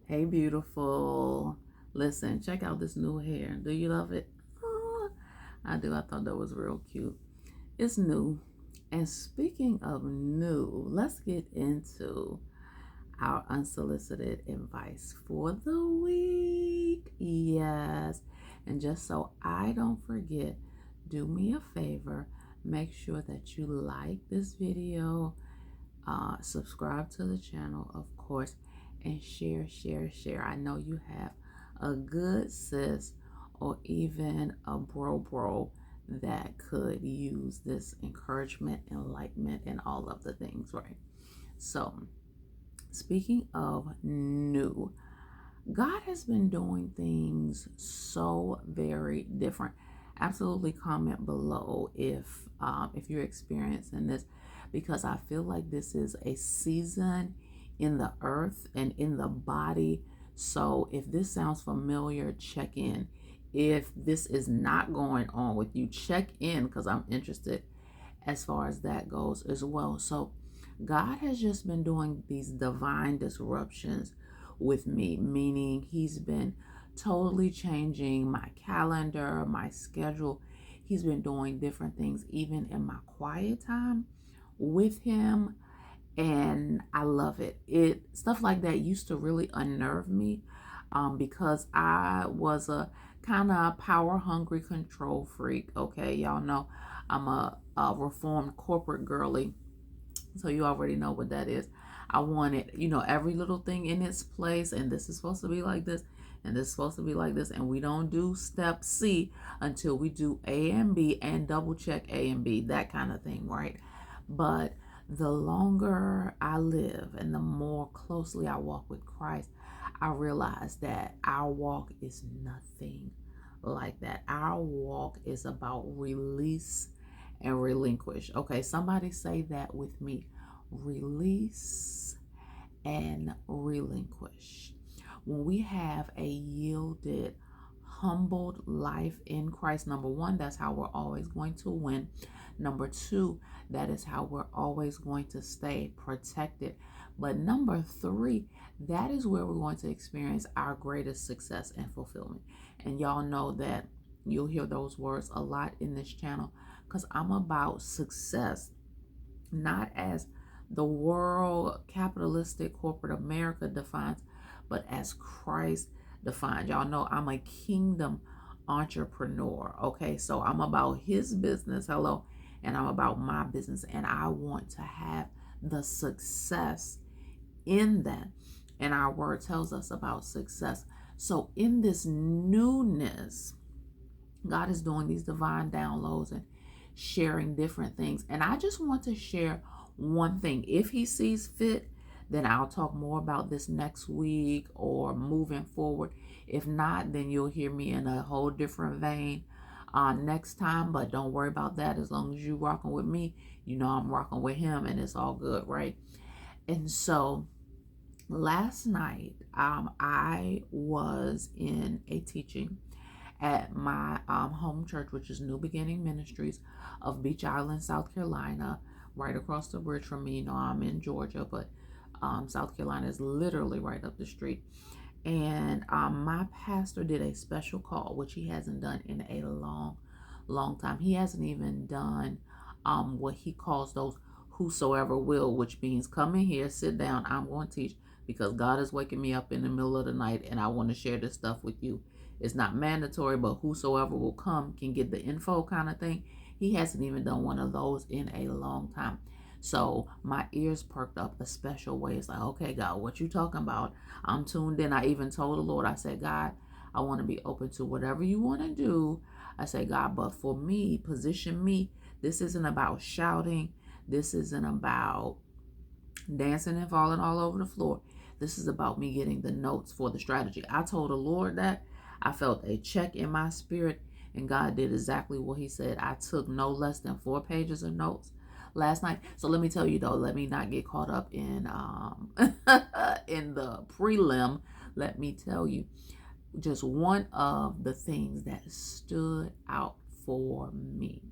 Hey, beautiful. Listen, check out this new hair. Do you love it? Oh, I do. I thought that was real cute. It's new. And speaking of new, let's get into our unsolicited advice for the week. Yes. And just so I don't forget, do me a favor. Make sure that you like this video, subscribe to the channel, of course, and share. I know you have a good sis or even a bro that could use this encouragement, enlightenment, and all of the things, right? So, speaking of new, God has been doing things so very different. Absolutely comment below if you're experiencing this, because I feel like this is a season in the earth and in the body. So if this sounds familiar, check in. If this is not going on with you, check in, because I'm interested as far as that goes as well. So God has just been doing these divine disruptions with me, meaning he's been totally changing my calendar, my schedule. He's been doing different things even in my quiet time with him, and I love it. It stuff like that used to really unnerve me, because I was a kind of power hungry control freak. Okay, y'all know I'm a reformed corporate girly, so you already know what that is. I wanted, every little thing in its place, and this is supposed to be like this, and this is supposed to be like this, and we don't do step C until we do A and B and double check A and B, that kind of thing, right? But the longer I live and the more closely I walk with Christ, I realize that our walk is nothing like that. Our walk is about release and relinquish. Okay, somebody say that with me. Release and relinquish. When we have a yielded, humbled life in Christ, number one, that's how we're always going to win. Number two, that is how we're always going to stay protected. But number three, that is where we're going to experience our greatest success and fulfillment. And y'all know that you'll hear those words a lot in this channel, because I'm about success, not as the world, capitalistic corporate America defines, but as Christ defines. Y'all know I'm a kingdom entrepreneur. Okay, so I'm about his business, hello, and I'm about my business, and I want to have the success in that. And our word tells us about success. So in this newness, God is doing these divine downloads and sharing different things. And I just want to share one thing. If he sees fit, then I'll talk more about this next week or moving forward. If not, then you'll hear me in a whole different vein next time. But don't worry about that. As long as you're rocking with me, you know I'm rocking with him, and it's all good, right? And so last night, I was in a teaching at my home church, which is New Beginning Ministries of Beach Island, South Carolina, right across the bridge from me. You know, I'm in Georgia, but South Carolina is literally right up the street. And my pastor did a special call, which he hasn't done in a long time. He hasn't even done what he calls those whosoever will, which means come in here, sit down, I'm going to teach, because God is waking me up in the middle of the night and I want to share this stuff with you. It's not mandatory, but whosoever will come can get the info kind of thing. He hasn't even done one of those in a long time. So my ears perked up a special way. It's like, okay, God, what you talking about? I'm tuned in. I even told the Lord, I said, God, I want to be open to whatever you want to do. I said, God, but for me, position me. This isn't about shouting. This isn't about dancing and falling all over the floor. This is about me getting the notes for the strategy. I told the Lord that. I felt a check in my spirit, and God did exactly what he said. I took no less than 4 pages of notes last night. So let me tell you though, let me not get caught up in in the prelim. Let me tell you just one of the things that stood out for me.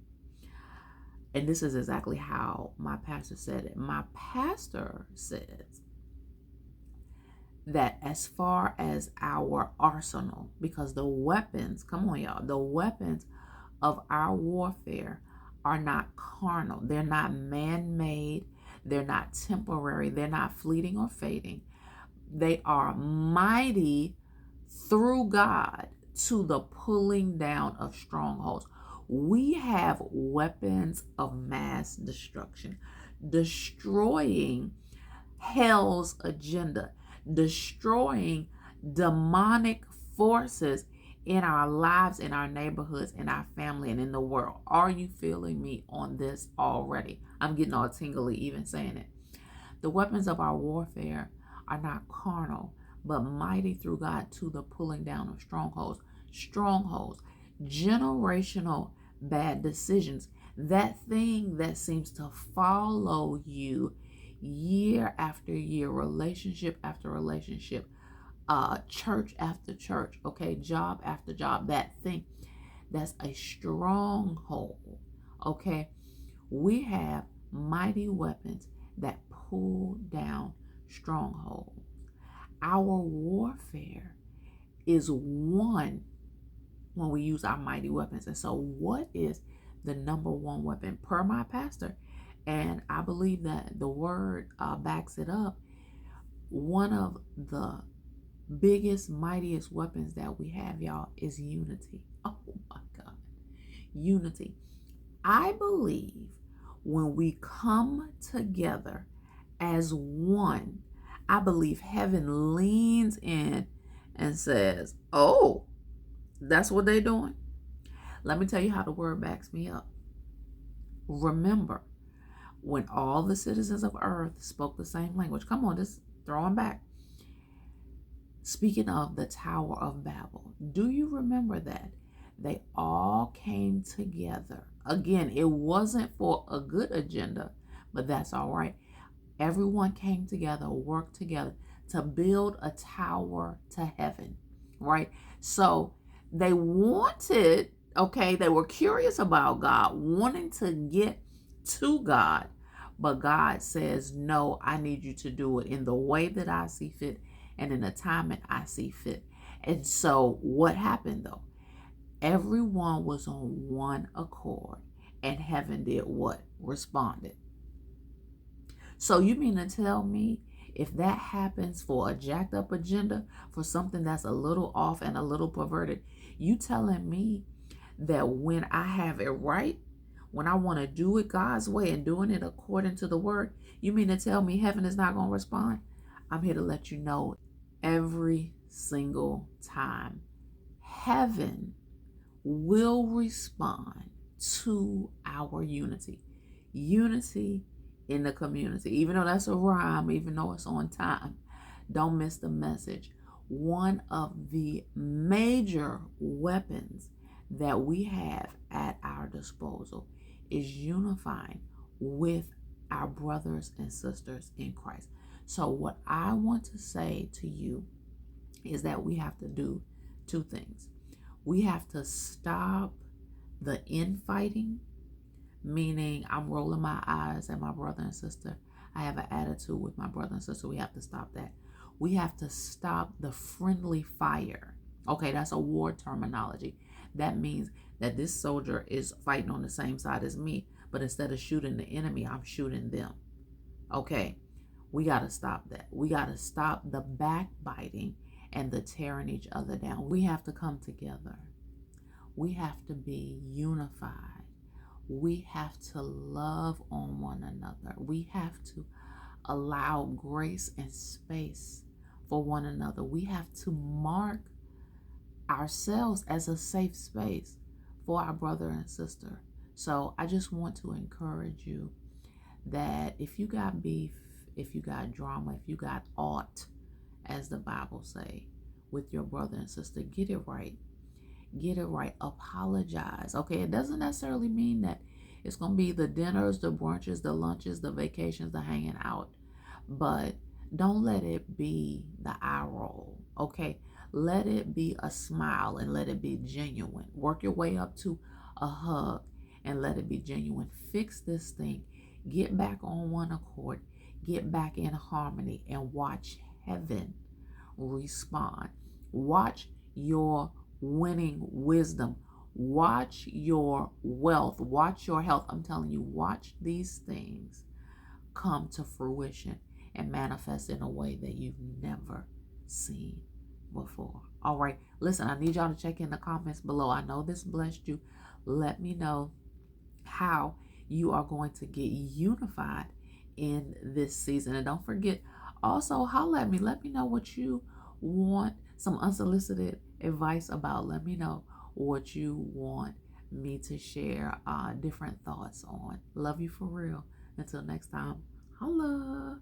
And this is exactly how my pastor said it. My pastor says that as far as our arsenal, because the weapons, come on, y'all, the weapons of our warfare are not carnal. They're not man made. They're not temporary. They're not fleeting or fading. They are mighty through God to the pulling down of strongholds. We have weapons of mass destruction, destroying hell's agenda, destroying demonic forces in our lives, in our neighborhoods, in our family, and in the world. Are you feeling me on this already? I'm getting all tingly even saying it. The weapons of our warfare are not carnal, but mighty through God to the pulling down of strongholds. Strongholds, generational bad decisions, that thing that seems to follow you year after year, relationship after relationship, church after church, okay, job after job, that thing that's a stronghold, okay? We have mighty weapons that pull down strongholds. Our warfare is won when we use our mighty weapons. And so what is the number one weapon per my pastor? And I believe that the word backs it up. One of the biggest, mightiest weapons that we have, y'all, is unity. Oh my God. Unity. I believe when we come together as one, I believe heaven leans in and says, oh, that's what they're doing. Let me tell you how the word backs me up. Remember, when all the citizens of earth spoke the same language, come on, just throwing back. Speaking of the Tower of Babel, do you remember that? They all came together. Again, it wasn't for a good agenda, but that's all right. Everyone came together, worked together to build a tower to heaven, right? So they wanted, okay, they were curious about God, wanting to get to God, but God says, no, I need you to do it in the way that I see fit and in the time that I see fit. And so what happened though? Everyone was on one accord, and heaven did what? Responded. So you mean to tell me if that happens for a jacked up agenda, for something that's a little off and a little perverted, you telling me that when I have it right, when I want to do it God's way and doing it according to the word, you mean to tell me heaven is not going to respond? I'm here to let you know every single time heaven will respond to our unity. Unity in the community. Even though that's a rhyme, even though it's on time, don't miss the message. One of the major weapons that we have at our disposal is unifying with our brothers and sisters in Christ. So what I want to say to you is that we have to do two things. We have to stop the infighting, meaning I'm rolling my eyes at my brother and sister. I have an attitude with my brother and sister. We have to stop that. We have to stop the friendly fire. Okay, that's a war terminology. That means that this soldier is fighting on the same side as me, but instead of shooting the enemy, I'm shooting them. Okay, we got to stop that. We got to stop the backbiting and the tearing each other down. We have to come together. We have to be unified. We have to love on one another. We have to allow grace and space for one another. We have to mark ourselves as a safe space for our brother and sister. So I just want to encourage you that if you got beef, if you got drama, if you got aught, as the Bible say, with your brother and sister, get it right. Get it right. Apologize. Okay, it doesn't necessarily mean that it's going to be the dinners, the brunches, the lunches, the vacations, the hanging out. But don't let it be the eye roll. Okay, let it be a smile and let it be genuine. Work your way up to a hug and let it be genuine. Fix this thing. Get back on one accord. Get back in harmony and watch heaven respond. Watch your winning wisdom. Watch your wealth. Watch your health. I'm telling you, watch these things come to fruition and manifest in a way that you've never seen before. All right. Listen, I need y'all to check in the comments below. I know this blessed you. Let me know how you are going to get unified in this season. And don't forget, also holler at me. Let me know what you want some unsolicited advice about. Let me know what you want me to share different thoughts on. Love you for real. Until next time, holla.